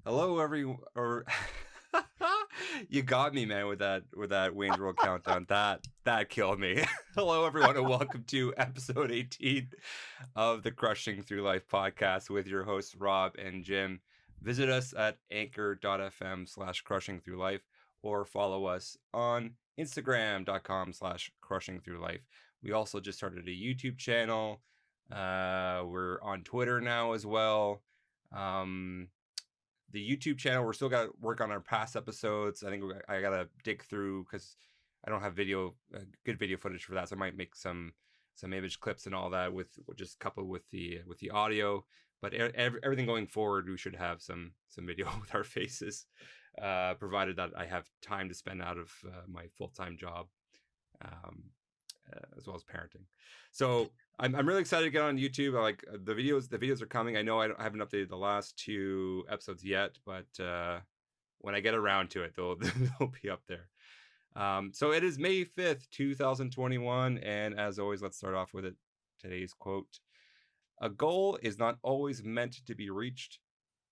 Hello, everyone. Or you got me, man, with that Wayne's World countdown. That killed me. Hello, everyone, and welcome to episode 18 of the Crushing Through Life podcast with your hosts Rob and Jim. Visit us at anchor.fm/crushing through life or follow us on Instagram.com/crushing through life. We also just started a YouTube channel. We're on Twitter now as well. The YouTube channel, we're still got to work on our past episodes. I think I gotta dig through because I don't have good video footage for that. So I might make some image clips and all that with just coupled with the audio. But everything going forward, we should have some video with our faces, provided that I have time to spend out of my full-time job, as well as parenting. So I'm really excited to get on YouTube. I like the videos. The videos are coming. I know I haven't updated the last 2 episodes yet, but when I get around to it, they'll be up there. So it is May 5th, 2021, and as always, let's start off with today's quote: "A goal is not always meant to be reached.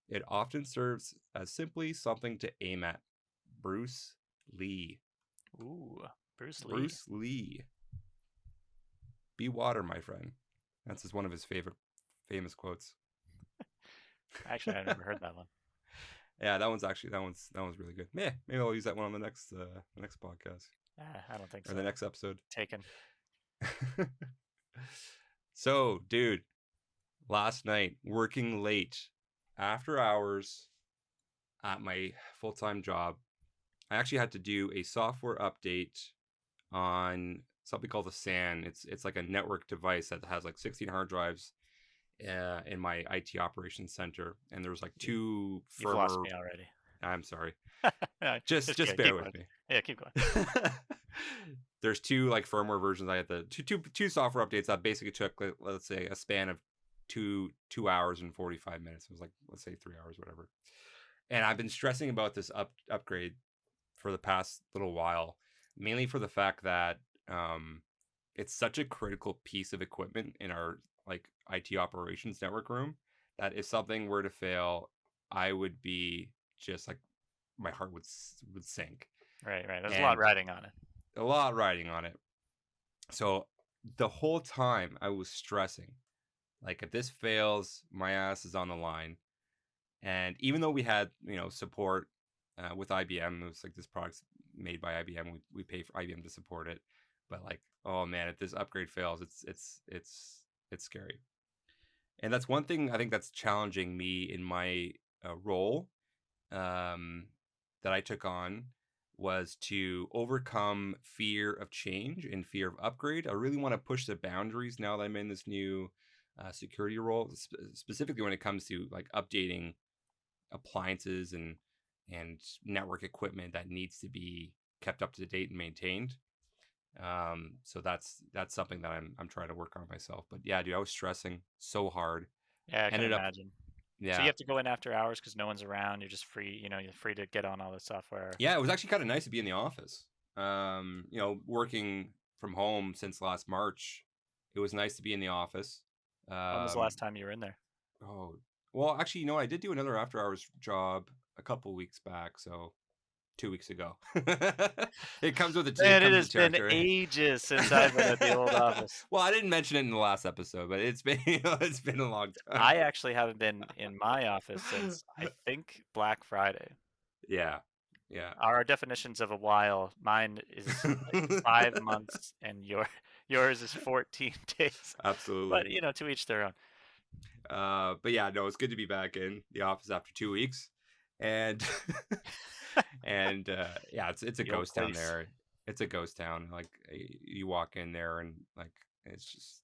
It often serves as simply something to aim at." Bruce Lee. Ooh, Bruce Lee. Bruce Lee. Be water, my friend. That's just one of his famous quotes. Actually, I've never heard that one. Yeah, that one's really good. Yeah, maybe I'll use that one on the next podcast. I don't think so. Or the next episode. Taken. So, dude, last night, working late, after hours at my full-time job, I actually had to do a software update on something called the SAN. It's like a network device that has like 16 hard drives in my IT operations center, and there was like 2 firmware. You've lost me already. I'm sorry. No, just bear with me. Yeah, keep going. There's 2 like firmware versions. I had the two software updates that basically took, let's say, a span of 2 hours and 45 minutes. It was like, let's say 3 hours, whatever. And I've been stressing about this upgrade for the past little while, mainly for the fact that it's such a critical piece of equipment in our like IT operations network room that if something were to fail, I would be just like, my heart would sink. Right. There's a lot riding on it. A lot riding on it. So the whole time I was stressing, like, if this fails, my ass is on the line. And even though we had, support with IBM, it was like, this product's made by IBM. We pay for IBM to support it. But like, oh man, if this upgrade fails, it's scary. And that's one thing I think that's challenging me in my role that I took on, was to overcome fear of change and fear of upgrade. I really want to push the boundaries now that I'm in this new security role, specifically when it comes to like updating appliances and network equipment that needs to be kept up to date and maintained. So that's something that I'm trying to work on myself. But yeah, dude, I was stressing so hard. Yeah, I can imagine. Yeah. So you have to go in after hours because no one's around. You're just free. You're free to get on all the software. Yeah, it was actually kind of nice to be in the office. Working from home since last March, it was nice to be in the office. When was the last time you were in there? Oh, well, actually, I did do another after hours job a couple weeks back. So 2 weeks ago. It comes with a Man, it has been ages since I've been at the old office. Well, I didn't mention it in the last episode, but it's been it's been a long time. I actually haven't been in my office since, I think, Black Friday. Yeah. Our definitions of a while, mine is like 5 months, and yours is 14 days. Absolutely. But to each their own. But yeah, no, it's good to be back in the office after 2 weeks, and and yeah, it's a ghost town there. It's a ghost town. Like, you walk in there and like it's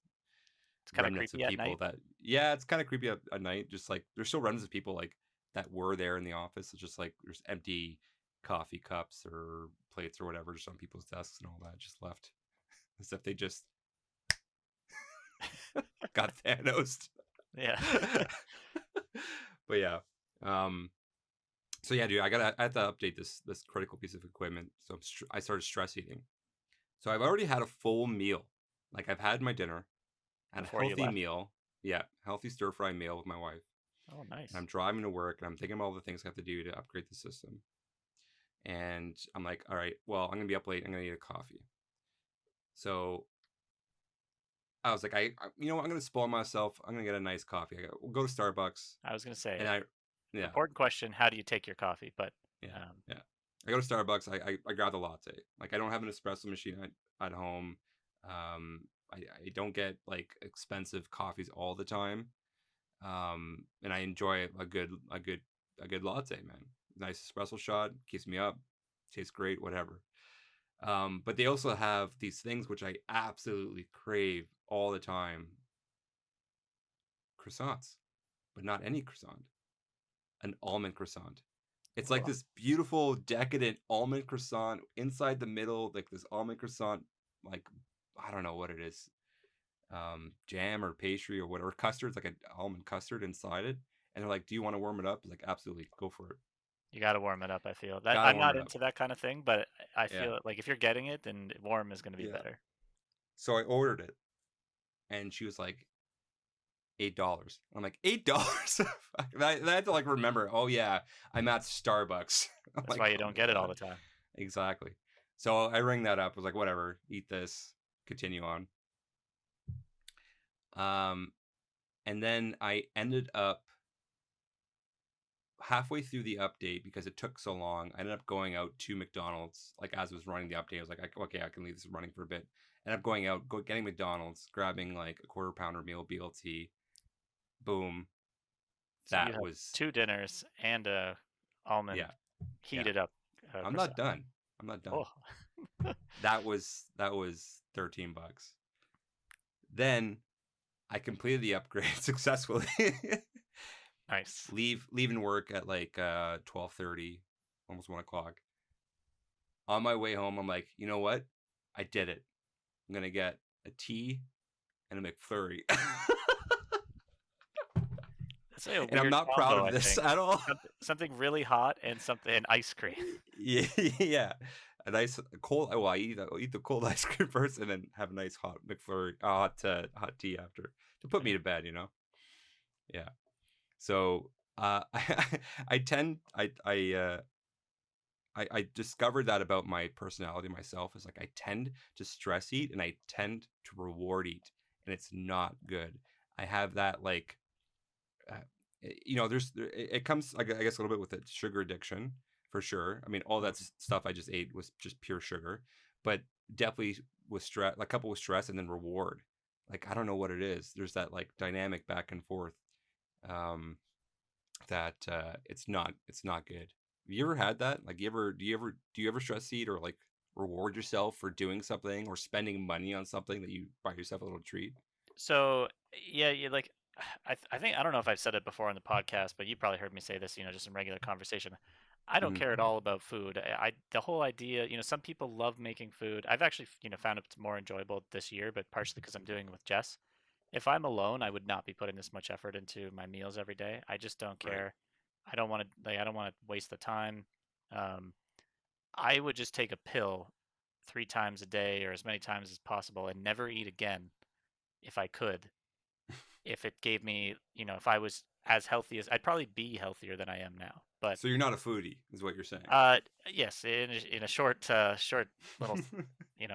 kind of creepy at night. It's kind of creepy at night. Just like, there's still remnants of people like that were there in the office. It's just like there's empty coffee cups or plates or whatever just on people's desks and all that, just left as if they just got Thanos. Yeah. But yeah. So yeah, dude, I had to update this critical piece of equipment. So I started stress eating. So I've already had a full meal. Like, I've had my dinner, and a healthy meal. Yeah, healthy stir fry meal with my wife. Oh, And I'm nice. driving to work, and I'm thinking about all the things I have to do to upgrade the system. And I'm like, all right, well, I'm gonna be up late. I'm gonna need a coffee. So I was like, you know what? I'm gonna spoil myself. I'm gonna get a nice coffee. We'll go to Starbucks, I was gonna say, and yeah, important question: how do you take your coffee? But yeah, um, yeah. I go to Starbucks. I grab the latte. Like I don't have an espresso machine at home. Um, I don't get like expensive coffees all the time. And I enjoy a good latte, man. Nice espresso shot keeps me up, tastes great, whatever. But they also have these things which I absolutely crave all the time: croissants, but not any croissant, an almond croissant. It's like oh, this beautiful, decadent almond croissant inside the middle, like this almond croissant, like I don't know what it is, jam or pastry or whatever custard. It's like an almond custard inside it, and they're like, "Do you want to warm it up?" Like, absolutely, go for it. you got to warm it up. I feel that Gotta I'm warm not it up. into that kind of thing, but I Yeah, feel like if you're getting it, then warm is gonna be yeah. better. So I ordered it, and she was like, $8. I'm like, $8. I had to like remember. Oh yeah, I'm at Starbucks. I'm That's why like, you oh don't my get it all god, the time. exactly. So I rang that up. I was like, whatever, eat this, continue on. Um, and then I ended up halfway through the update because it took so long. I ended up going out to McDonald's. Like as it was running the update, I was like, okay, I can leave this running for a bit. Ended up going out, getting McDonald's, grabbing like a quarter pounder meal BLT. Boom. So you That have was 2 dinners and a yeah, almond yeah. heated up I'm not croissant. done. I'm not done. Oh, That was $13. Then I completed the upgrade successfully. nice. Leaving work at like 12:30, almost 1 o'clock. On my way home, I'm like, you know what? I did it. I'm gonna get a tea and a McFlurry. That's like a And I'm weird not proud combo, of I this think. at all. Something really hot and something and ice cream. Yeah, yeah. A nice cold. Well, I'll eat the cold ice cream first, and then have a nice hot McFlurry, hot tea after to put me to bed. Yeah. So I tend I discovered that about my personality myself is like I tend to stress eat and I tend to reward eat, and it's not good. I have that like uh, it comes I guess a little bit with it sugar addiction for sure. I mean all that Mhm. stuff I just ate was just pure sugar, but definitely with stress, like couple with stress and then reward. Like I don't know what it is. There's that like dynamic back and forth. Um, that it's not good. Have you ever had that? Like do you ever stress eat or like reward yourself for doing something or spending money on something that you buy yourself a little treat? So yeah, you like I think I don't know if I've said it before on the podcast, but you probably heard me say this, just in regular conversation. I don't Hmm. care at all about food. I the whole idea, some people love making food. I've actually, found it more enjoyable this year, but partially because I'm doing it with Jess. If I'm alone, I would not be putting this much effort into my meals every day. I just don't Right. care. I don't want to waste the time. Um, I would just take a pill 3 times a day or as many times as possible and never eat again if I could. If it gave me, if I was as healthy as I'd probably be healthier than I am now. But So you're not a foodie, is what you're saying. uh, yes, in a short little,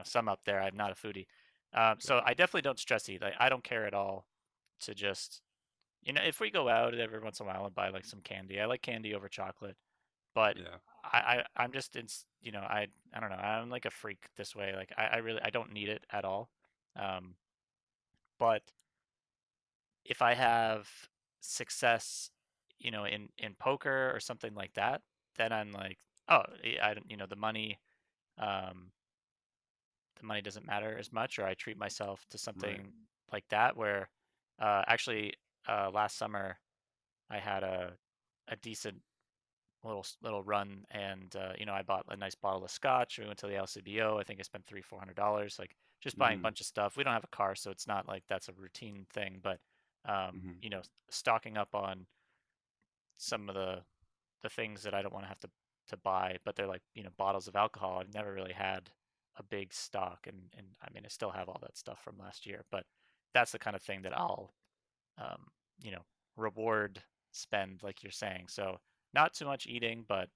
sum up there, I'm not a foodie. Okay. So I definitely don't stress eat. I don't care at all to just, if we go out every once in a while and buy like some candy, I like candy over chocolate. But Yeah. I'm just in, I don't know. I'm like a freak this way. Like I really I don't need it at all. Um, but if I have success, in poker or something like that, then I'm like, oh, I don't, um, the money doesn't matter as much, or I treat myself to Right. something like that. Where, actually, last summer I had a decent little run, and I bought a nice bottle of scotch. We went to the LCBO. I think I spent $300-400, like just buying a Hmm. bunch of stuff. We don't have a car, so it's not like that's a routine thing, but Hmm. stocking up on some of the things that I don't want to have to buy, but they're like, bottles of alcohol. I've never really had a big stock, and I mean I still have all that stuff from last year, but that's the kind of thing that I'll um, you know, reward. spend like you're saying. So not too much eating, but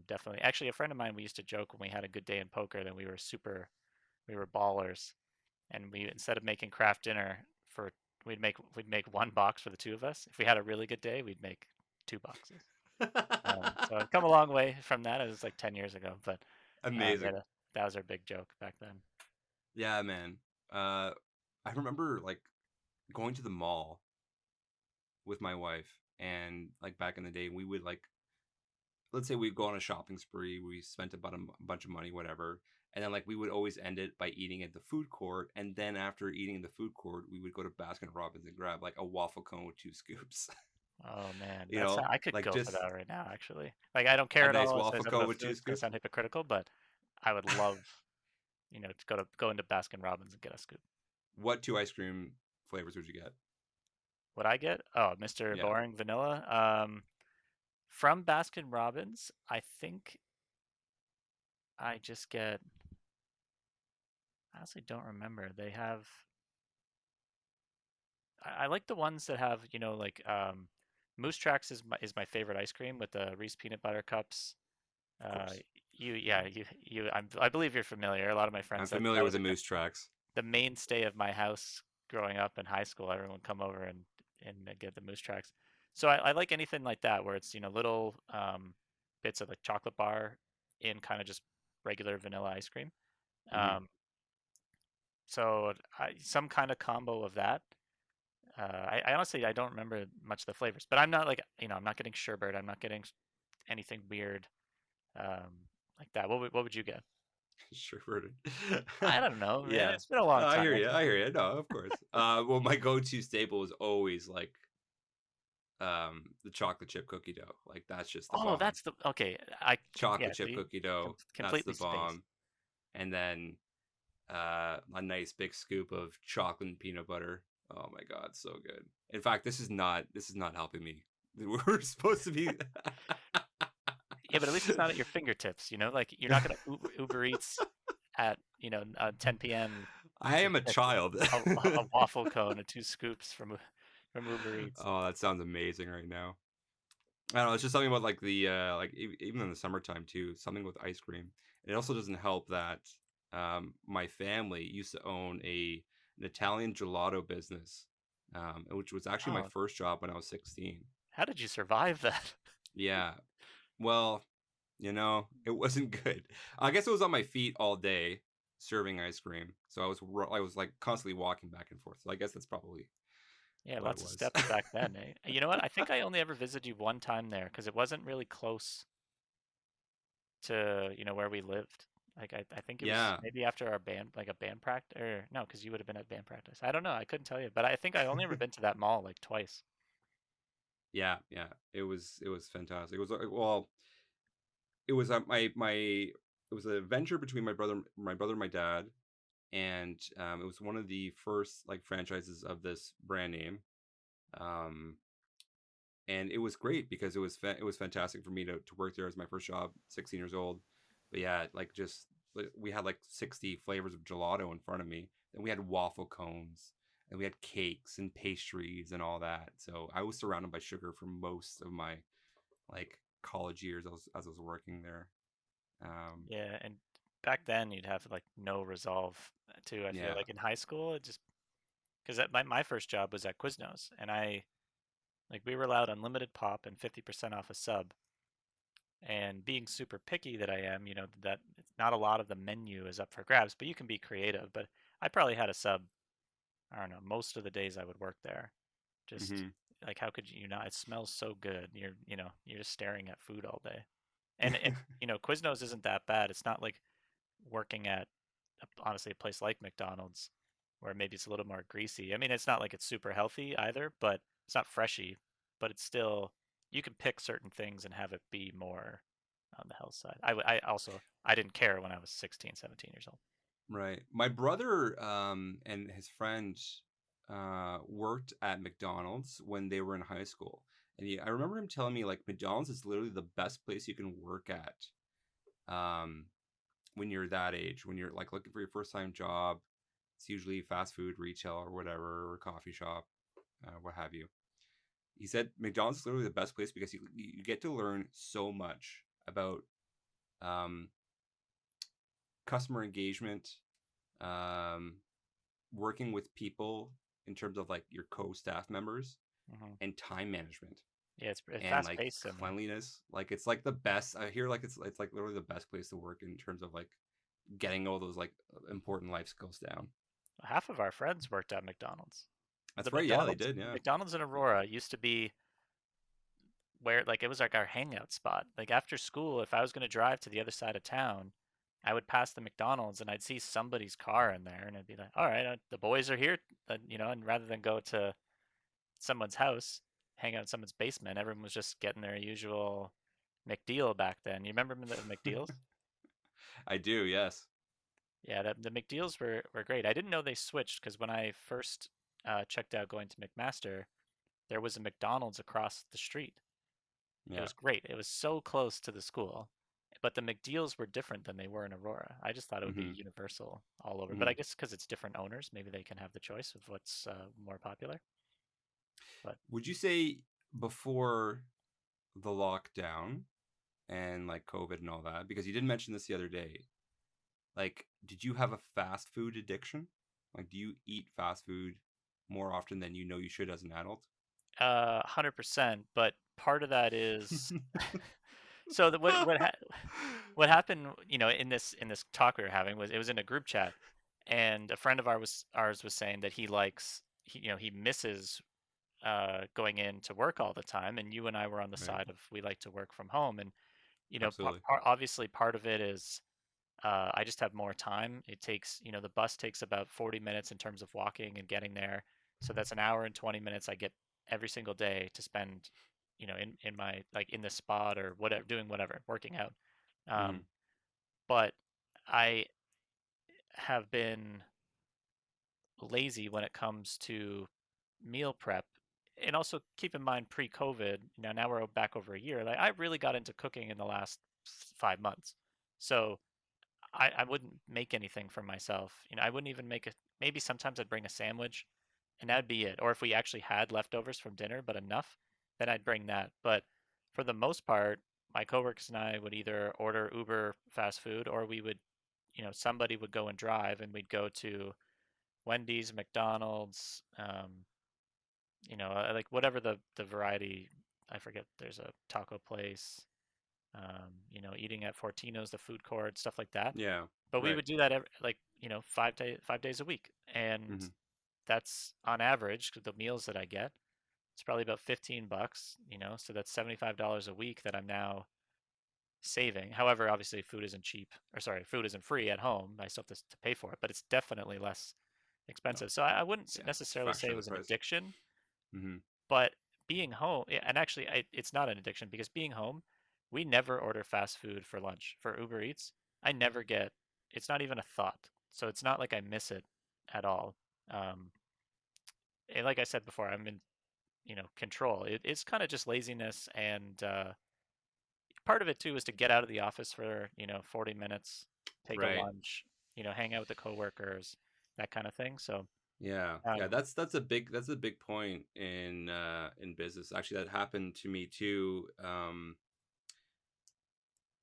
definitely. Actually, a friend of mine, we used to joke when we had a good day in poker that we were ballers, and we instead of making craft dinner for we'd make one box for the two of us. If we had a really good day, we'd make two boxes. So I've come a long way from that. It was like 10 years ago, but yeah, Amazing. that was our big joke back then. Yeah, man. Uh, I remember like going to the mall with my wife, and like back in the day, we would like, let's say we'd go on a shopping spree, we spent about a bunch of money, whatever, and then like we would always end it by eating at the food court, and then after eating in the food court, we would go to Baskin Robbins and grab like a waffle cone with 2 scoops. Oh man, You know, I could like go for just that right now, actually. Like I don't care a at nice all. It waffle says something cone about with food. two It's gonna scoops. sound hypocritical, but I would love, to go into Baskin Robbins and get a scoop. What two ice cream flavors would you get? What I get? Oh, Mr. Yeah, Boring Vanilla. From Baskin Robbins, I think I just get. I honestly don't remember. They have. I like the ones that have, like Moose Tracks is my favorite ice cream with the Reese peanut butter cups. of Uh, course. yeah, I believe you're familiar. A lot of my I'm friends familiar that with was the like moose tracks. the mainstay of my house growing up in high school. Everyone would come over and get the Moose Tracks. So I like anything like that where it's little bits of like chocolate bar in kind of just regular vanilla ice cream. Hmm. Um, so some kind of combo of that. I honestly I don't remember much of the flavors, but I'm not like I'm not getting sherbet. I'm not getting anything weird like that. What would you get? Sure. Worded. I don't know, man. Yeah. It's been a long I time. hear you. I hear you. No, of course. Well, my go-to staple is always like the chocolate chip cookie dough. Like that's just the Oh, bomb. that's the okay. I Chocolate yeah, chip see, cookie dough. That's completely the spaced. bomb. And then a nice big scoop of chocolate and peanut butter. Oh my god, so good. In fact, this is not helping me. We're supposed to be. Yeah, but at least it's not at your fingertips. Like you're not gonna Uber Eats at 10 p.m. I to am a get child. a waffle cone and two scoops from Uber Eats. Oh, that sounds amazing right now. I don't know. It's just something about like the like even in the summertime too. Something with ice cream. It also doesn't help that my family used to own an Italian gelato business, which was actually my Oh, first job when I was 16. how did you survive that? Yeah. Well, it wasn't good. I guess it was on my feet all day serving ice cream. So I was like constantly walking back and forth. So I guess that's probably Yeah, what it lots of was. steps back then, eh? You know what? I think I only ever visited you one time there because it wasn't really close to, where we lived. Like I think it was Yeah. maybe after our band, like a band practice, or no, because you would have been at band practice. I don't know. I couldn't tell you, but I think I only ever been to that mall like twice. Yeah, yeah. It was fantastic. It was well, it was it was a venture between my brother and my dad, and it was one of the first like franchises of this brand name. Um, and it was great because it was fantastic for me to work there as my first job, 16 years old. But yeah, like just we had like 60 flavors of gelato in front of me. Then we had waffle cones, and we had cakes and pastries and all that. So I was surrounded by sugar for most of my like college years as I was working there. Um, Yeah, and back then you'd have like no resolve too. I feel yeah. like in high school, it just because my first job was at Quiznos, and we were allowed unlimited pop and 50% off a sub. And being super picky that I am, that not a lot of the menu is up for grabs, but you can be creative. But I probably had a sub, I don't know, most of the days I would work there. Just Hmm. like how could you not? It smells so good. You're just staring at food all day. And Quiznos isn't that bad. It's not like working at honestly a place like McDonald's where maybe it's a little more greasy. I mean, it's not like it's super healthy either, but it's not freshy, but it's still you can pick certain things and have it be more on the health side. I also I didn't care when I was 16, 17 years old. Right. My brother and his friend worked at McDonald's when they were in high school. And I remember him telling me like McDonald's is literally the best place you can work at um, when you're that age, when you're like looking for your first time job. It's usually fast food, retail, or whatever, or coffee shop, what have you. He said McDonald's is literally the best place because you get to learn so much about um, customer engagement, um, working with people in terms of like your co-staff members, Hmm. and time management Yeah, it's and fast like paced in there. cleanliness. Like it's like the best. I hear like it's like literally the best place to work in terms of like getting all those like important life skills down. Half of our friends worked at McDonald's. The That's right. Yeah, they McDonald's did. Yeah. McDonald's in Aurora used to be where like it was like our hangout spot. Like after school, if I was going to drive to the other side of town, I would pass the McDonald's and I'd see somebody's car in there, and I'd be like, "All right, the boys are here," and rather than go to someone's house, hang out in someone's basement, everyone was just getting their usual McDeal back then. You remember the McDeals? I do. Yes. Yeah, the McDeals were great. I didn't know they switched because when I first checked out going to McMaster, there was a McDonald's across the street. It Yeah. was great. It was so close to the school, but the McDeals were different than they were in Aurora. I just thought it would be Mm-hmm. universal all over, but Mm-hmm. I guess because it's different owners, maybe they can have the choice of what's more popular. But Would you say before the lockdown and like COVID and all that, because you did mention this the other day, like, did you have a fast food addiction? Like, do you eat fast food more often than you know you should as an adult? 100%. But part of that is so that what happened, in this talk we were having was it was in a group chat, and a friend of ours was saying that he misses going in to work all the time, and you and I were on the Right. side of we like to work from home, and Absolutely. obviously part of it is I just have more time. It takes, the bus takes about 40 minutes in terms of walking and getting there, so that's an hour and 20 minutes I get every single day to spend, in my like in the spot or whatever, doing whatever, working out. Mm-hmm. Um, but I have been lazy when it comes to meal prep. And also keep in mind pre-COVID, now we're back over a year. Like I really got into cooking in the last 5 months. So I wouldn't make anything for myself. I wouldn't even make a, maybe sometimes I'd bring a sandwich and that'd be it. Or if we actually had leftovers from dinner, but enough, then I'd bring that. But for the most part, my coworkers and I would either order Uber fast food or we would, somebody would go and drive and we'd go to Wendy's, McDonald's, like whatever the variety. I forget. There's a taco place. Eating at Fortino's, the food court, stuff like that. Yeah. But we Right. would do that every, like 5 days a week, and Mm-hmm. that's on average the meals that I get. It's probably about $15, so that's $75 a week that I'm now saving. However, obviously food isn't cheap, or sorry, food isn't free at home. I still have to pay for it, but it's definitely less No. expensive. So I wouldn't Yeah. It's a necessarily say fraction it of the was an price. addiction, Mm-hmm. but being home, yeah, and actually, it's not an addiction because being home, we never order fast food for lunch for Uber Eats. I never get, it's not even a thought. So it's not like I miss it at all. Um, and like I said before, I'm in, control. It's kind of just laziness, and part of it too is to get out of the office for 40 minutes, take a Right. lunch, hang out with the coworkers, that kind of thing. So Yeah. Yeah. um, That's a big point in business. Actually, that happened to me too.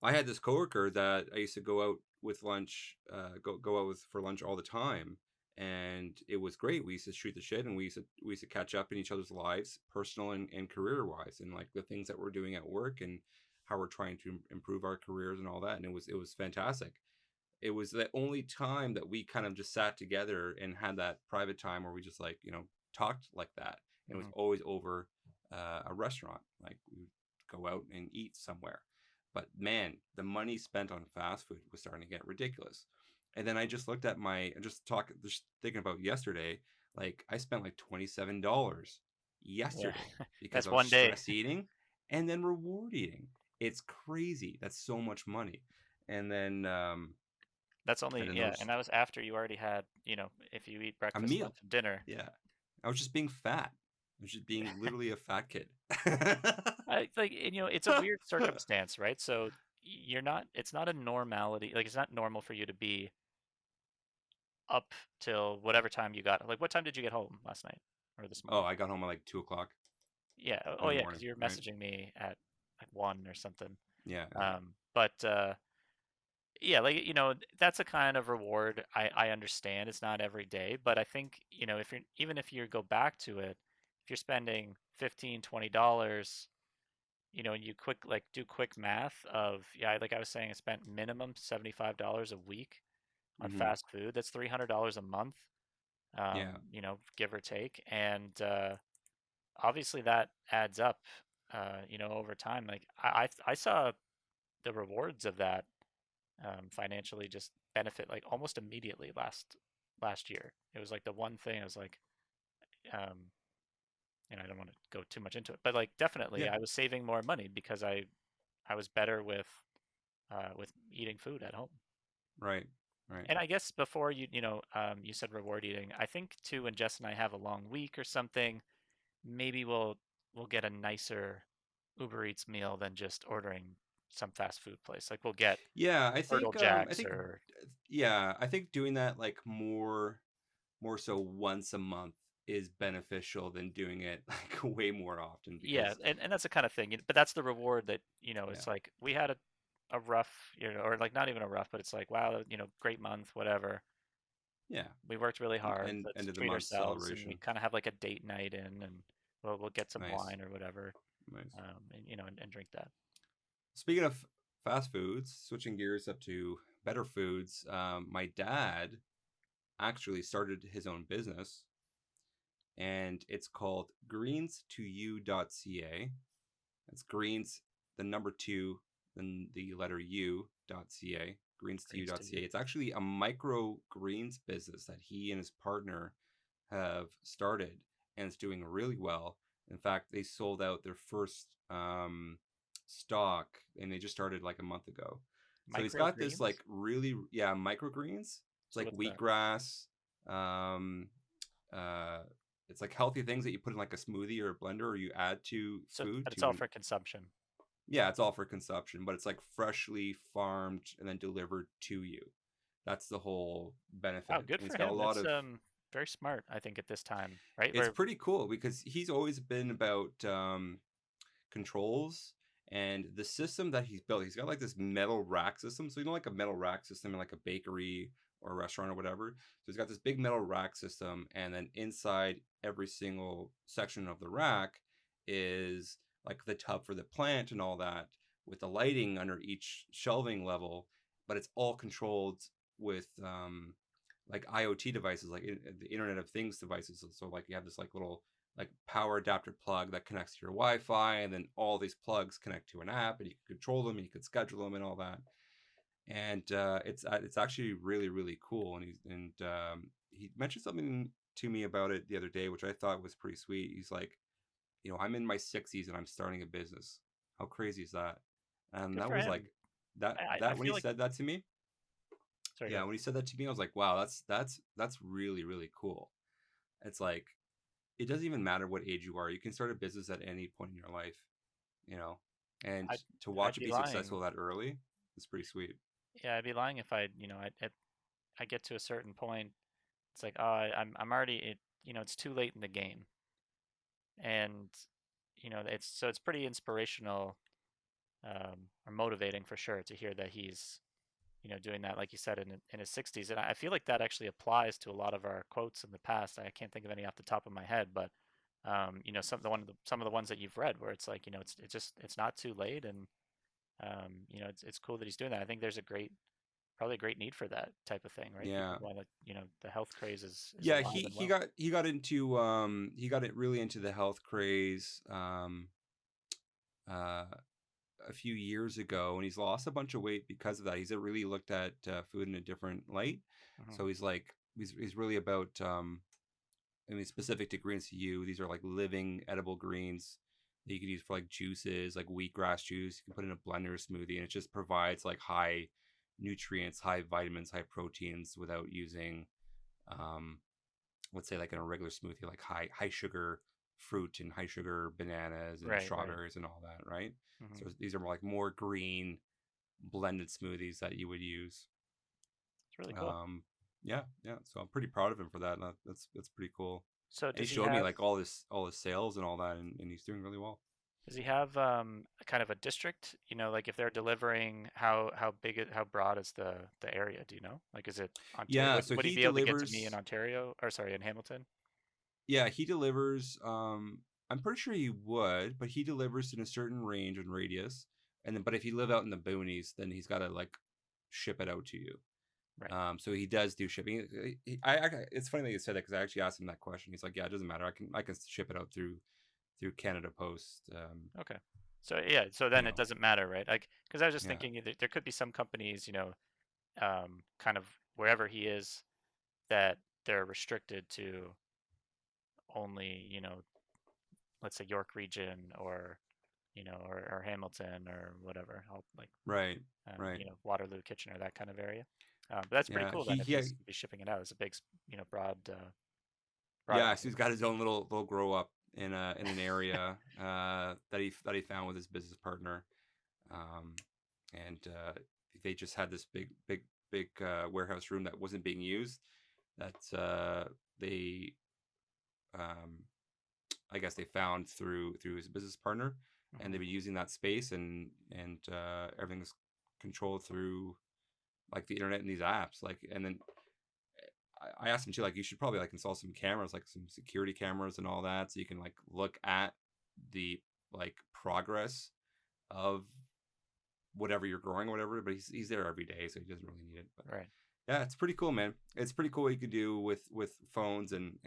I had this coworker that I used to go out with lunch, go out with for lunch all the time, and it was great. We used to shoot the shit, and we used to catch up in each other's lives, personal and career wise, and like the things that we're doing at work and how we're trying to improve our careers and all that. And it was fantastic. It was the only time that we kind of just sat together and had that private time where we just like talked like that. And it was mhm. always over a restaurant. Like we would go out and eat somewhere. But man, the money spent on fast food was starting to get ridiculous. And then I just looked at just thinking about yesterday. Like I spent like $27 Yeah, yesterday because that's I was one day. stress eating and then reward eating. It's crazy. That's so much money. And then That's and only, then yeah, and those that was after you already had, if you eat a breakfast, lunch, meal. and dinner. Yeah, I was just being fat. I was just being literally a fat kid. I like, it's a weird circumstance, right? So you're not, it's not a normality, like it's not normal for you to be up till whatever time you got. Like, what time did you get home last night or this Oh, morning? I got home at like 2 o'clock. Yeah. in Oh the yeah, because morning, you were right? messaging me at like 1 or something. Yeah, But yeah, like that's a kind of reward I understand. It's not every day, but I think if you're even if you go back to it, if you're spending 15, $20, and you do quick math of, yeah, like I was saying, I spent minimum $75 a week on hmm fast food. That's $300 a month, yeah, give or take, and obviously that adds up, over time. Like I saw the rewards of that, financially, just benefit like almost immediately last year. It was like the one thing I was like, um, I don't want to go too much into it, but like definitely yeah. I was saving more money because I was better with eating food at home. Right, right. And I guess before you said reward eating. I think too, when Jess and I have a long week or something, maybe we'll get a nicer Uber Eats meal than just ordering some fast food place. Like we'll get Yeah, Turtle I Jacks think or yeah, I think doing that like more so once a month is beneficial than doing it like way more often yeah, because and that's the kind of thing. But that's the reward that yeah, it's like we had a rough, or like not even a rough, but it's like wow, great month, whatever. yeah, We worked really hard. and Let's end of the treat month ourselves, and we celebration. kind of have like a date night in, and we'll get some Nice, wine or whatever, nice. and drink that. Speaking of fast foods, switching gears up to better foods, my dad actually started his own business, and it's called greens2u.ca. It's greens, the number two, then the letter u.ca, Greens to greens2u.ca. you. It's actually a micro greens business that he and his partner have started, and it's doing really well. In fact, they sold out their first stock, and they just started like a month ago. So he's got this like Microgreens. really, yeah, microgreens. It's So like what's that? wheatgrass. Um, uh, it's like healthy things that you put in like a smoothie or a blender, or you add to So, food but it's all to. for consumption. Yeah, it's all for consumption, but it's like freshly farmed and then delivered to you. That's the whole benefit. Wow, And good he's for got a him. lot That's of very smart, I think, at this time, right? it's Where pretty cool because he's always been about controls and the system that he's built. He's got like this metal rack system. So like a metal rack system in like a bakery or a restaurant or whatever. So he's got this big metal rack system, and then inside every single section of the rack is like the tub for the plant and all that, with the lighting under each shelving level, but it's all controlled with like IoT devices, like the Internet of Things devices. So like you have this like little like power adapter plug that connects to your Wi-Fi, and then all these plugs connect to an app, and you can control them, and you can schedule them, and all that. And it's actually really cool. And he mentioned something to me about it the other day, which I thought was pretty sweet. He's like, I'm in my 60s and I'm starting a business. How crazy is that? And good that for was like him. that I that when he feel like said that to me, sorry, go yeah, ahead. when he said that to me, I was like, wow, that's really cool. It's like it doesn't even matter what age you are. You can start a business at any point in your life, you know. And I'd to I'd watch it be be lying. successful that early is pretty sweet. Yeah, I'd be lying if I get to a certain point. It's like, oh, I'm already it's too late in the game, and it's pretty inspirational, or motivating for sure to hear that he's doing that, like you said, in his 60s. And I feel like that actually applies to a lot of our quotes in the past. I can't think of any off the top of my head, but some of the ones that you've read where it's like, it's not too late, and it's cool that he's doing that. I think there's probably a great need for that type of thing, right? People Yeah. want to, the health craze is Yeah, alive he and he well. got he got into he got it really into the health craze uh a few years ago, and he's lost a bunch of weight because of that. He's really looked at food in a different light. Hmm. So he's like he's really about I mean, specific to greens to you, these are like living edible greens that you can use for like juices, like wheatgrass juice. You can put in a blender smoothie, and it just provides like high nutrients, high vitamins, high proteins without using, um, let's say like in a regular smoothie, like high sugar fruit and high sugar bananas and Right, right. strawberries and all that, right? Hmm. So these are more like more green blended smoothies that you would use. It's really cool. Um, yeah, yeah. So I'm pretty proud of him for that. That's pretty cool. So And he does he showed me have like all his sales and all that, and he's doing really well. does he have kind of a district? You know, like if they're delivering, how big how broad is the area? Do you know? Like, is it Ontario? Yeah, so Would he he be able to get to me in delivers. Ontario, or sorry, in Hamilton? Yeah, he delivers. I'm pretty sure he would, but he delivers in a certain range and radius. And then, but if you live out in the boonies, then he's got to like ship it out to you. Right. So he does do shipping. It's funny that you said that because I actually asked him that question. He's like, "Yeah, it doesn't matter. I can ship it out through Canada Post." Okay. So yeah, so You then it know, doesn't matter, right? Like, because I was just yeah, thinking there could be some companies, kind of wherever he is, that they're restricted to only, let's say York region, or or Hamilton, or whatever, like right, right, Waterloo, Kitchener, that kind of area. But that's pretty yeah. cool then if he's be shipping it out. It's a big, broad Yeah, so area. he's got his own little grow up in an area that he found with his business partner, um, and they just had this big warehouse room that wasn't being used. That they um, I guess they found through his business partner, and Hmm. they've been using that space, and everything's controlled through like the internet and these apps. Like, and then I asked him too, like, you should probably like install some cameras, like some security cameras and all that, so you can like look at the like progress of whatever you're growing or whatever. But he's there every day, so he doesn't really need it. But Right. yeah, it's pretty cool, man. It's pretty cool what you can do with phones and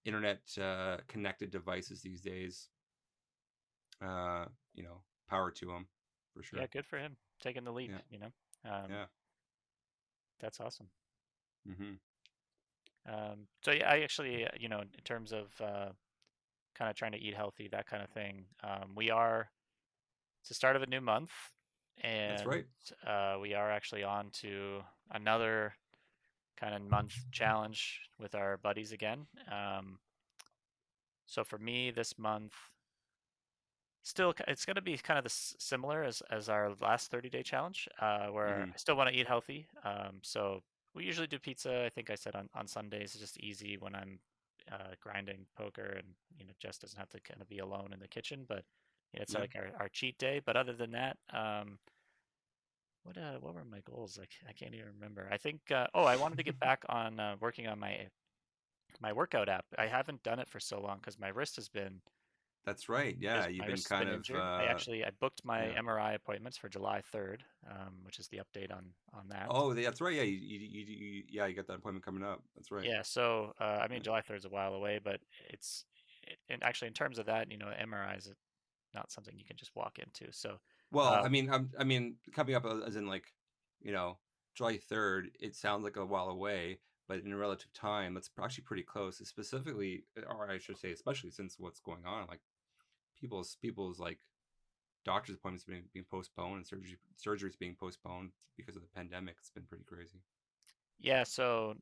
internet connected devices these days. Uh, you know, power to them for Yeah, sure. good for him taking the leap. Yeah, Um, yeah. that's awesome. Mm-hmm. So yeah, I actually, in terms of kind of trying to eat healthy, that kind of thing, we are it's the start of a new month, That's and right. we are actually on to another kind of month challenge with our buddies again. So for me, this month, still, it's going to be kind of similar as our last 30-day challenge, where Mm-hmm. I still want to eat healthy. So we usually do pizza. I think I said on Sundays. It's just easy when I'm grinding poker, and Jess doesn't have to kind of be alone in the kitchen. But it's Yeah. like our cheat day. But other than that, what were my goals? Like, I can't even remember. I think I wanted to get back on working on my workout app. I haven't done it for so long because my wrist has been That's right. Yeah, you've my been wrist has kind been of injured. I booked my yeah. MRI appointments for July 3rd, which is the update on that. Oh, that's right. Yeah, yeah, you got that appointment coming up. That's right. Yeah, so I mean Yeah. July 3rd is a while away, but and actually in terms of that, MRI is not something you can just walk into. So Well, um, I mean, coming up as in like, you know, July 3rd. It sounds like a while away, but in relative time, that's actually pretty close. Specifically, or I should say, especially since what's going on, like people's like doctor's appointments being postponed and surgeries being postponed because of the pandemic. It's been pretty crazy. yeah, so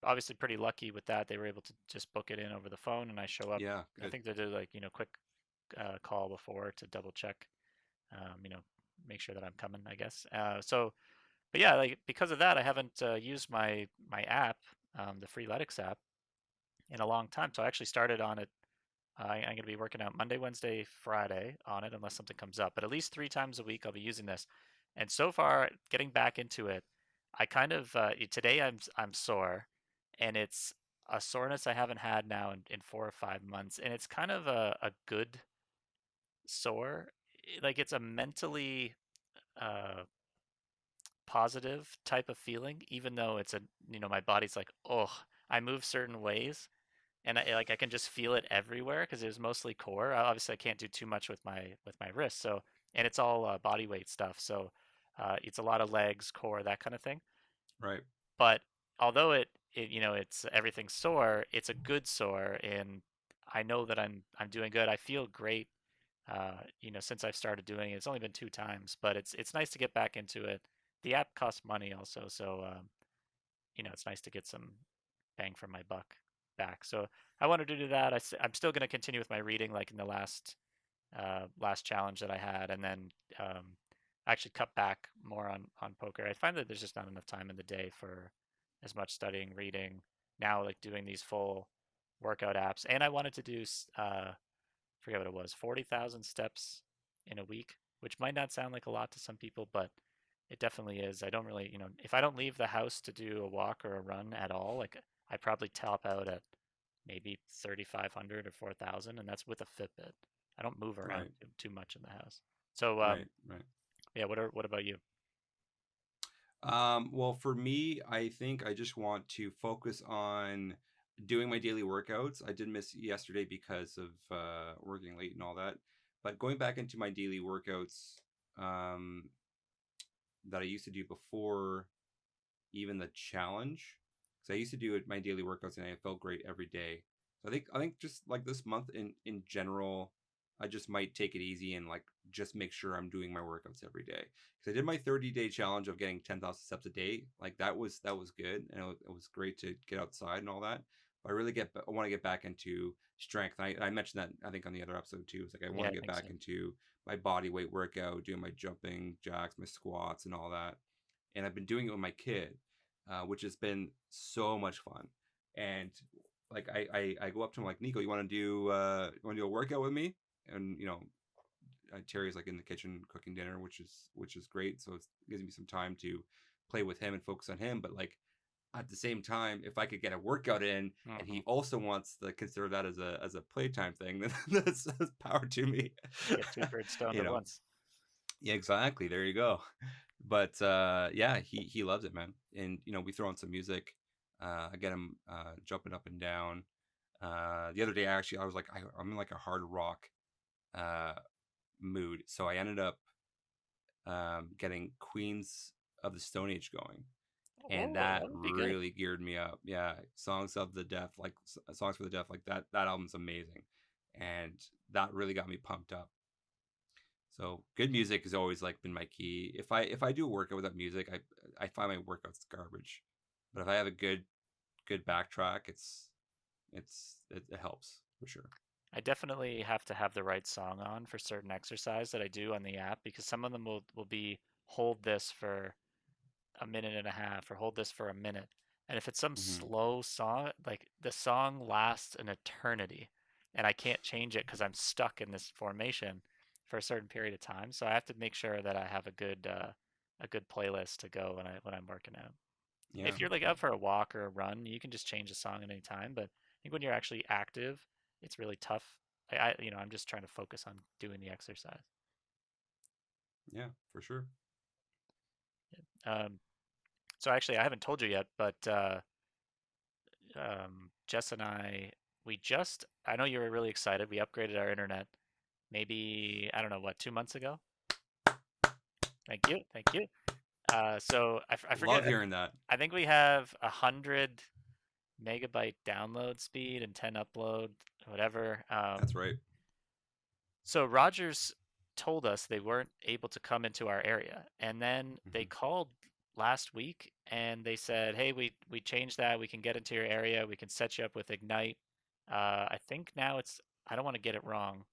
obviously pretty lucky with that. They were able to just book it in over the phone, and I show up. Yeah, I good. think they did like quick call before to double check, um, you know, make sure that I'm coming, I guess. But yeah, like because of that, I haven't used my app, the Freeletics app, in a long time. So I actually started on it. I'm going to be working out Monday, Wednesday, Friday on it, unless something comes up. But at least 3 times a week, I'll be using this. And so far, getting back into it, I kind of today I'm sore, and it's a soreness I haven't had now in 4 or 5 months, and it's kind of a good sore. Like it's a mentally uh, positive type of feeling, even though it's my body's like, oh, I move certain ways, and I can just feel it everywhere because it was mostly core. Obviously, I can't do too much with my wrist, so and it's all body weight stuff, so it's a lot of legs, core, that kind of thing. Right. But although it's everything's sore, it's a good sore, and I know that I'm doing good. I feel great. Since I've started doing it, it's only been 2 times, but it's nice to get back into it. The app costs money also, so it's nice to get some bang for my buck back. So I wanted to do that. I'm still going to continue with my reading, like in the last challenge that I had, and then actually cut back more on poker. I find that there's just not enough time in the day for as much studying, reading. now like doing these full workout apps, and I wanted to do forget what it was, 40,000 steps in a week, which might not sound like a lot to some people, but it definitely is. I don't really, if I don't leave the house to do a walk or a run at all, like I probably top out at maybe 3,500 or 4,000, and that's with a Fitbit. I don't move around Right. too much in the house. So, Right. Right. yeah, what about you? Well, for me, I think I just want to focus on doing my daily workouts. I did miss yesterday because of working late and all that, but going back into my daily workouts um, that I used to do before even the challenge, because I used to do it my daily workouts and I felt great every day. So I think just like this month in general, I just might take it easy and like just make sure I'm doing my workouts every day. Because I did my 30-day challenge of getting 10,000 steps a day. Like that was good and it was great to get outside and all that. But I want to get back into strength. I mentioned that I think on the other episode too. It's like I want Yeah, to I get think so. back into my body weight workout, doing my jumping jacks, my squats, and all that. And I've been doing it with my kid, which has been so much fun. And like I go up to him like, Nico, you want to do a workout with me? And Terry's like in the kitchen cooking dinner, which is great. So it gives me some time to play with him and focus on him. But like at the same time, if I could get a workout in, and Hmm. he also wants to consider that as a playtime thing, then that's power to me. Get two birds stoned you at know, once. yeah, exactly. There you go. But yeah, he loves it, man. And we throw on some music. I get him jumping up and down. The other day, actually, I was like, I'm in like a hard rock uh, mood, so I ended up getting Queens of the Stone Age going, and Whoa, that that would be good. really geared me up. Yeah, songs for the deaf, like that album's amazing, and that really got me pumped up. So good music has always like been my key. If I do a workout without music, I find my workouts garbage. But if I have a good backtrack, it helps for sure. I definitely have to have the right song on for certain exercise that I do on the app because some of them will be hold this for a minute and a half or hold this for a minute. And if it's some Hmm. slow song, like the song lasts an eternity and I can't change it because I'm stuck in this formation for a certain period of time. So I have to make sure that I have a good playlist to go when I'm working out. Yeah, If you're like out for a walk or a run, you can just change the song at any time. But I think when you're actually active, it's really tough. I'm just trying to focus on doing the exercise. yeah, for sure. Um, so actually, I haven't told you yet, but Jess and I know you were really excited. We upgraded our internet maybe, I don't know, what, 2 months ago? Thank you. Thank you. So I Love forget, hearing that. I think we have 100 megabyte download speed and 10 upload, whatever. That's right. So Rogers told us they weren't able to come into our area. And then they Hmm. called last week and they said, "Hey, we changed that. We can get into your area. We can set you up with Ignite." I think now it's I don't want to get it wrong.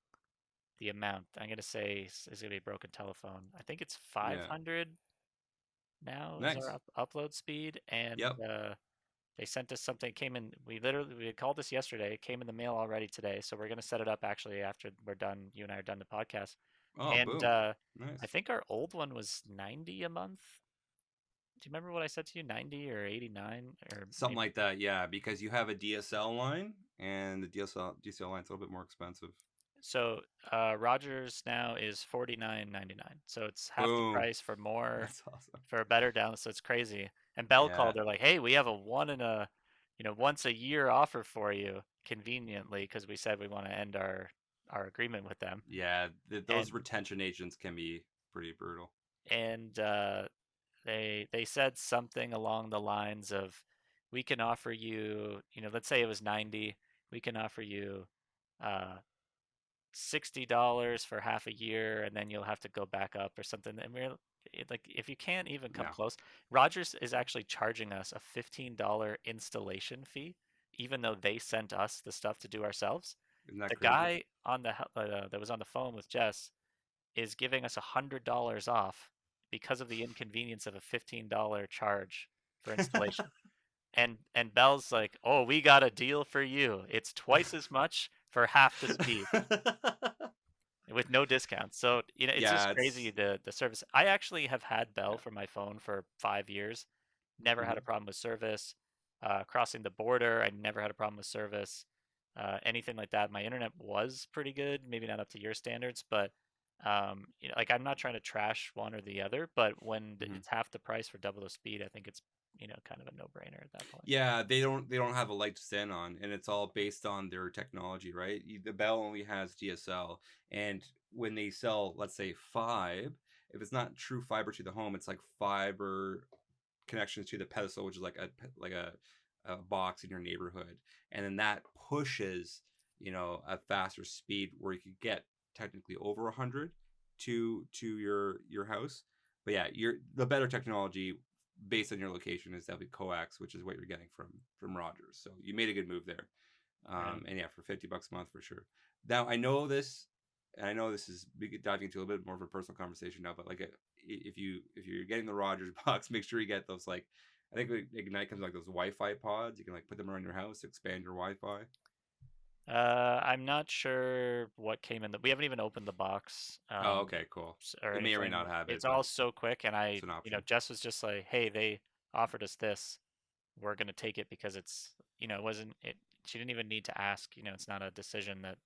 The amount I'm gonna say is gonna be a broken telephone. I think it's Yeah. 500 now is our Nice. upload speed, and Yep. they sent us something. It came in. We had called this yesterday. It came in the mail already today. So we're gonna set it up actually after we're done. You and I are done the podcast. Oh, And boom. I Nice. think our old one was 90 a month. Do you remember what I said to you? 90 or 89 or Something maybe. like that. Yeah, because you have a DSL line, and the DSL line's a little bit more expensive. So Rogers now is 49.99. So it's half the Boom. price for more, That's awesome. for a better down. So it's crazy. And Bell Yeah. called. They're like, "Hey, we have a once a year offer for you, conveniently, because we said we want to end our agreement with them." Yeah. Those And retention agents can be pretty brutal. and they said something along the lines of, "We can offer you, let's say it was 90, we can offer you uh, $60 for half a year, and then you'll have to go back up or something." And like, if you can't even come No. close, Rogers is actually charging us a $15 installation fee, even though they sent us the stuff to do ourselves. Isn't that The crazy? guy that was on the phone with Jess is giving us $100 off because of the inconvenience of a $15 charge for installation. And Bell's like, "Oh, we got a deal for you. It's twice as much for half the speed with no discounts." So, it's just Yeah, crazy it's the service. I actually have had Bell yeah. for my phone for 5 years. Never had a Mhm. problem with service. Crossing the border, I never had a problem with service. Anything like that. My internet was pretty good, maybe not up to your standards, but like I'm not trying to trash one or the other, but when Mhm. it's half the price for double the speed, I think it's kind of a no-brainer at that point. Yeah, they don't have a leg to stand on, and it's all based on their technology, right? The Bell only has DSL, and when they sell, let's say, five, if it's not true fiber to the home, it's like fiber connections to the pedestal, which is like a box in your neighborhood, and then that pushes a faster speed where you could get technically over 100 to your house. But yeah, the better technology based on your location is definitely coax, which is what you're getting from Rogers. So you made a good move there. Right. And yeah, for $50 a month for sure. Now I know this, and I know this is diving into a little bit more of a personal conversation now, but like if you're getting the Rogers box, make sure you get those like I think Ignite comes like those Wi-Fi pods. You can like put them around your house, expand your Wi-Fi. I'm not sure what came in we haven't even opened the box, Oh, okay, cool. or It may or may anything. not have it, It's but all so quick, and it's an option. Jess was just like, "Hey, they offered us this. We're gonna take it because it wasn't it. She didn't even need to ask. It's not a decision that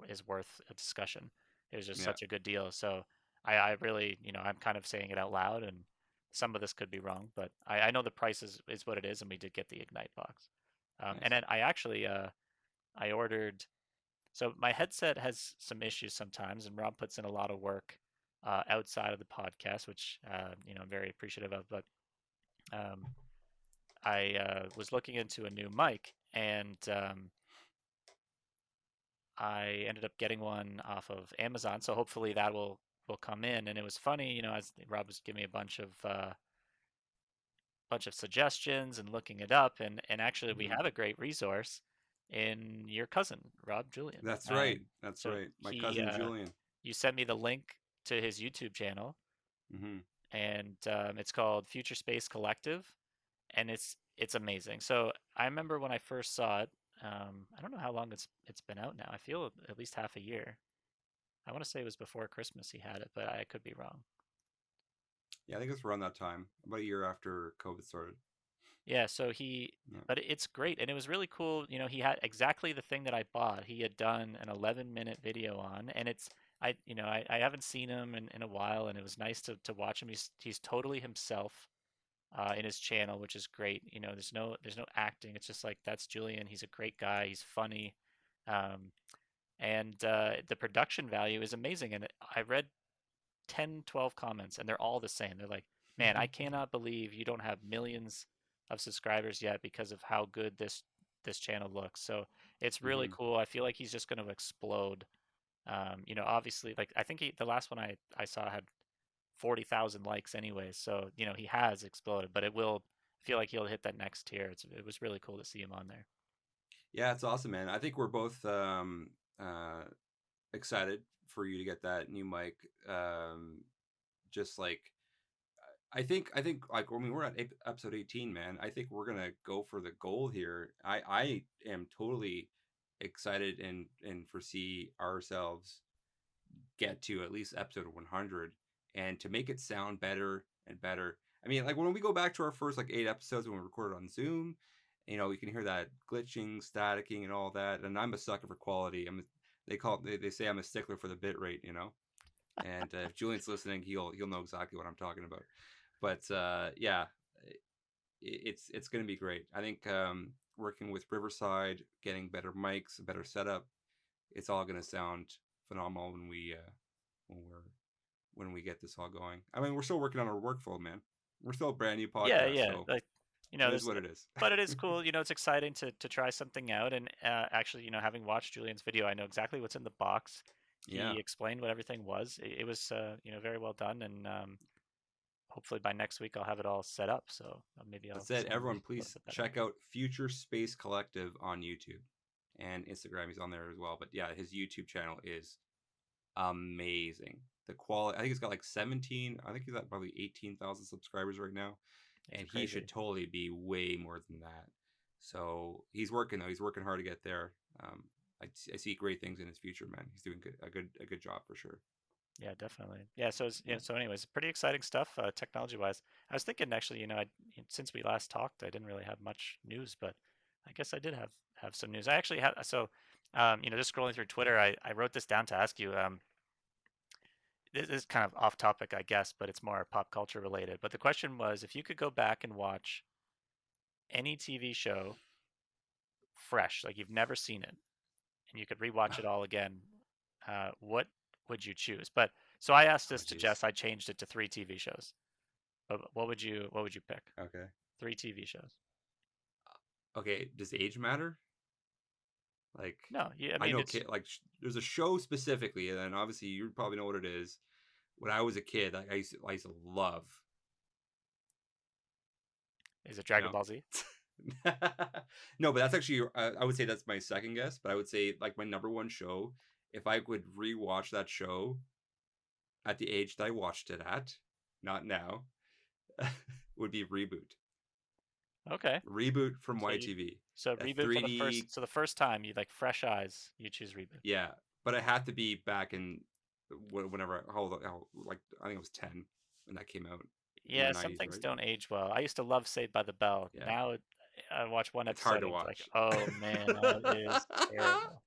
is worth a discussion. It was just Yeah, such a good deal. So I really, I'm kind of saying it out loud, and some of this could be wrong, but I know the price is what it is, and we did get the Ignite box. And nice. then I actually I ordered. So my headset has some issues sometimes, and Rob puts in a lot of work outside of the podcast, which I'm very appreciative of. But um, I was looking into a new mic, and I ended up getting one off of Amazon. So hopefully that will come in. And it was funny, as Rob was giving me a bunch of suggestions and looking it up, and actually we Hmm. have a great resource in your cousin Rob Julian. That's right. That's So right. My he cousin Julian. you sent me the link to his YouTube channel, Hmm. and it's called Future Space Collective, and it's amazing. So I remember when I first saw it. I don't know how long it's been out now. I feel at least half a year. I want to say it was before Christmas he had it, but I could be wrong. Yeah, I think it's around that time, about a year after COVID started. Yeah, so Yeah. but it's great, and it was really cool. He had exactly the thing that I bought. He had done an 11-minute video on, and I haven't seen him in a while, and it was nice to watch him. He's totally himself in his channel, which is great. There's no acting. It's just like that's Julian. He's a great guy. He's funny, um, and the production value is amazing. And I read 10, 12 comments, and they're all the same. They're like, "Man, I cannot believe you don't have millions of subscribers yet because of how good this channel looks." So it's really Hmm. cool. I feel like he's just going to explode. Obviously, like I think the last one I saw had 40,000 likes anyways. So he has exploded, but it will feel like he'll hit that next tier. It was really cool to see him on there. Yeah, it's awesome, man. I think we're both excited for you to get that new mic. Just like I think like when we were at episode 18, man, I think we're gonna go for the goal here. I am totally excited and foresee ourselves get to at least episode 100 and to make it sound better and better. I mean, like when we go back to our first like 8 episodes when we recorded on Zoom, you can hear that glitching, staticking, and all that. And I'm a sucker for quality. They say I'm a stickler for the bit rate. And if Julian's listening, he'll know exactly what I'm talking about. But yeah, it's gonna be great. I think working with Riverside, getting better mics, a better setup, it's all gonna sound phenomenal when we're when we get this all going. I mean, we're still working on our workflow, man. We're still a brand new Yeah, podcast, yeah. so Like, it is this, what it is. but it is cool. It's exciting to try something out. And actually, having watched Julian's video, I know exactly what's in the box. Yeah, He explained what everything was. It was, very well done. And hopefully by next week I'll have it all set up. So maybe I'll that's it. sound Everyone, a little please bit better. check out Future Space Collective on YouTube and Instagram. He's on there as well. But yeah, his YouTube channel is amazing. The quality, I think he's got like 17. I think he's at probably 18,000 subscribers right now, It's and he crazy. should totally be way more than that. So he's working though. He's working hard to get there. Um, I see great things in his future, man. He's doing a good job for sure. Yeah, definitely. Yeah, so Yeah. so anyways, pretty exciting stuff technology wise. I was thinking actually, since we last talked, I didn't really have much news, but I guess I did have some news. I actually had just scrolling through Twitter, I wrote this down to ask you. This is kind of off topic, I guess, but it's more pop culture related. But the question was, if you could go back and watch any TV show fresh, like you've never seen it, and you could rewatch it all again, what would you choose? But so I asked Oh this to jeez. Jess. I changed it to three TV shows. But what would you pick? Okay. Three TV shows. Okay. Does age matter? Like, No, I I mean know, it's there's a show specifically, and then obviously you probably know what it is. When I was a kid, like I used to love, is it you Dragon know. Ball Z? No, but that's actually I would say that's my second guess, but I would say like my number one show, if I could rewatch that show at the age that I watched it at, not now, would be Reboot. Okay. Reboot from So you YTV. so That reboot for the first 3D, so the first time you like fresh eyes, you choose reboot. yeah, but it had to be back in whenever like I think it was 10 when that came out in the Yeah, some 90s, things right? don't age well. I used to love Saved by the Bell. Yeah, Now I watch one it's hard episode to and it's like, watch. oh man, that is terrible.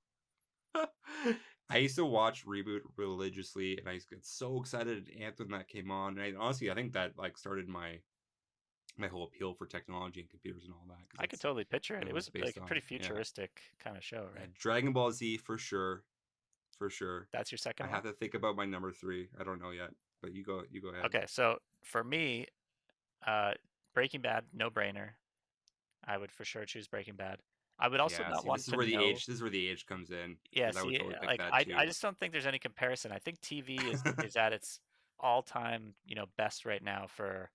I used to watch Reboot religiously, and I used to get so excited at Anthem that came on. And honestly, I think that like started my whole appeal for technology and computers and all that because I could that's totally picture it. kind It of what it's was like based a on. pretty Yeah, futuristic kind of show, yeah. right? Dragon Ball Z for sure, for sure. That's your I second one? have to think about my number three. I don't know yet, but you go. You go ahead. Okay, so for me, uh, Breaking Bad, no brainer. I would for sure choose Breaking Bad. I would also Yeah. not See, want to know. this is where the age comes in Yeah, because I would see, totally pick like that I too. just don't think there's any comparison. I think TV is at its all-time, best right now for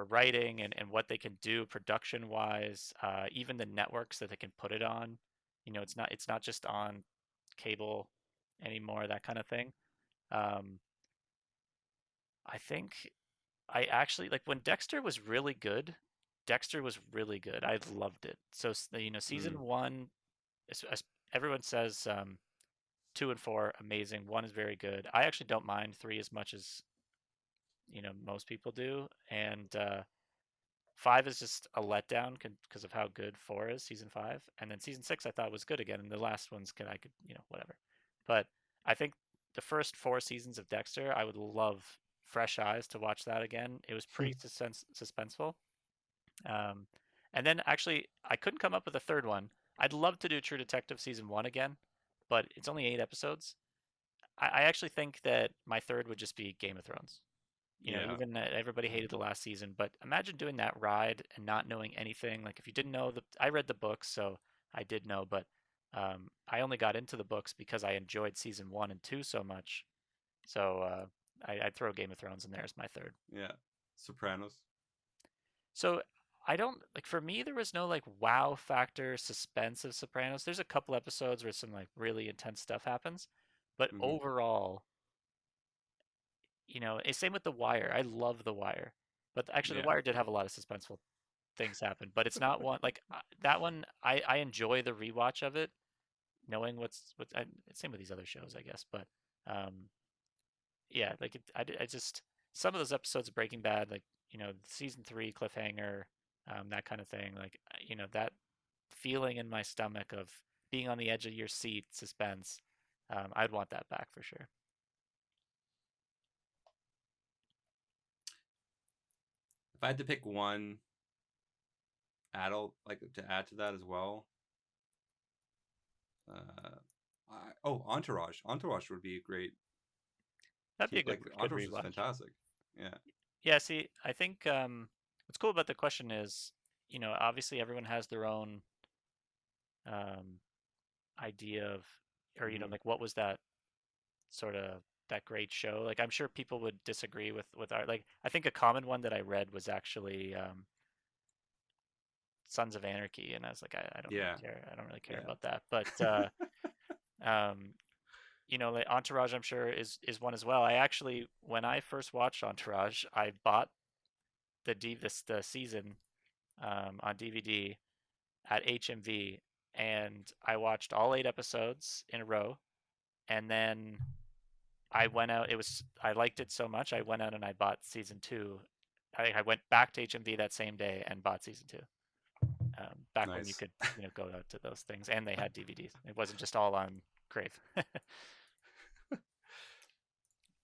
writing and what they can do production wise. Even the networks that they can put it on. It's not just on cable anymore, that kind of thing. Um, I think I actually like when Dexter was really good. Dexter was really good. I loved it. So season Mm, one, everyone says 2 and 4 amazing. One is very good. I actually don't mind three as much as most people do, and five is just a letdown because of how good four is, season five, and then season six I thought was good again, and the last one's I could whatever, but I think the first 4 seasons of Dexter I would love fresh eyes to watch that again. It was pretty suspenseful, um, and then actually I couldn't come up with a third one. I'd love to do True Detective season one again, but it's only 8 episodes. I actually think that my third would just be Game of Thrones. yeah. Even everybody Yeah. hated the last season, but imagine doing that ride and not knowing anything. Like if you didn't know I read the books, so I did know, but I only got into the books because I enjoyed season one and two so much. So I'd throw Game of Thrones in there as my third. Yeah. Sopranos. So I don't like for me there was no like wow factor suspense of Sopranos. There's a couple episodes where some like really intense stuff happens, but Hmm. overall same with The Wire. I love The Wire, but actually, The Yeah. Wire did have a lot of suspenseful things happen. But it's not one like that one. I enjoy the rewatch of it, knowing same with these other shows, I guess. But um, yeah, like I just some of those episodes of Breaking Bad, like season three cliffhanger, that kind of thing. Like that feeling in my stomach of being on the edge of your seat, suspense. I'd want that back for sure. If I had to pick one adult like to add to that as well, Entourage. Entourage would be a great That'd be a good like good Entourage is rewatch. fantastic. Yeah. Yeah, see, I think what's cool about the question is, obviously everyone has their own um, idea of, or Hmm. like what was that sort of that great show? Like, I'm sure people would disagree with our like. I think a common one that I read was actually Sons of Anarchy, and I was like, I don't really Yeah. care. I don't really care Yeah. about that. But um, like Entourage, I'm sure is one as well. I actually, when I first watched Entourage, I bought the season on DVD, at HMV, and I watched all 8 episodes in a row, and then I went out. I liked it so much, I went out and I bought season 2. I went back to HMV that same day and bought season 2. Back when you Nice. could, go out to those things, and they had DVDs. It wasn't just all on Crave.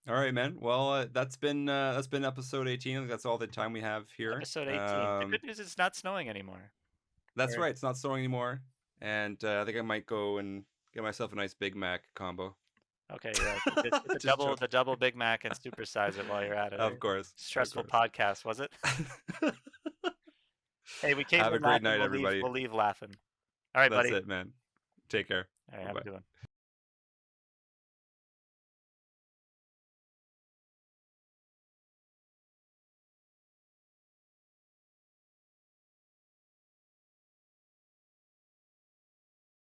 All right, man. Well, that's been episode 18. I think that's all the time we have here. Episode 18. The good news is it's not snowing anymore. That's right. It's not snowing anymore, and I think I might go and get myself a nice Big Mac combo. Okay, yeah. Get the double Big Mac and supersize it while you're at it. Of course. Stressful podcast, was it? Hey, we came Have in a great laughing, night, everybody. We'll leave laughing. All right, buddy. That's it, man. Take care. All right, have a good one.